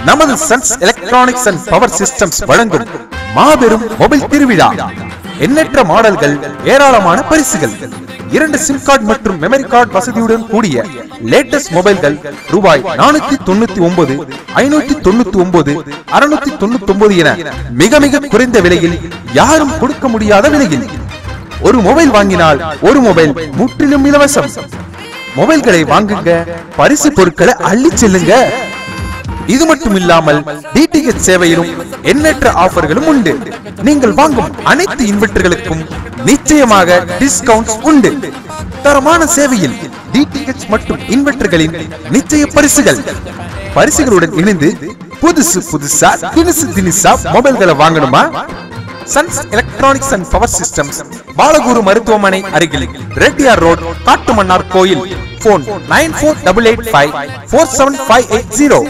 நமது sons electronics and power systems வழங்கும் மாபெரும் மொபைல் திருவிழா. எண்ணற்ற மாடல்கள், ஏராளமான பரிசுகள், 2 சிம் கார்டு மற்றும் மெமரி கார்டு வசதியுடன் கூடிய லேட்டஸ்ட் மொபைல்கள் ரூபாய் 499, 599, 699 என மிக மிக குறைந்த விலையில், யாரும் கொடுக்க முடியாத விலையில். ஒரு மொபைல் வாங்கினால் ஒரு மொபைல் முற்றிலும் இலவசம். மொபைல்களை வாங்குங்க, பரிசு பொருட்களை அள்ளி செல்லுங்க. இது மட்டும் இல்லாமல் டிடிஹெச் சேவையிலும் எண்ணற்ற ஆஃபர்களும் உண்டு. நீங்கள் வாங்கும் அனைத்து இன்வெர்ட்டர்களுக்கும் நிச்சயமாக டிஸ்கவுண்ட்ஸ் உண்டு. தரமான சேவையில் டிடிஹெச் மற்றும் இன்வெர்ட்டர்களின் நிச்சய பரிசுகள். பரிசுகளுடன் இணைந்து புதுசா தினிசா மொபைல்களை வாங்கணுமா? Sons electronics and power systems, Balaguru மருத்துவமனை அருகில், ரெட்டியார் ரோட், காட்டுமன்னார் கோயில். போன் 9488547580.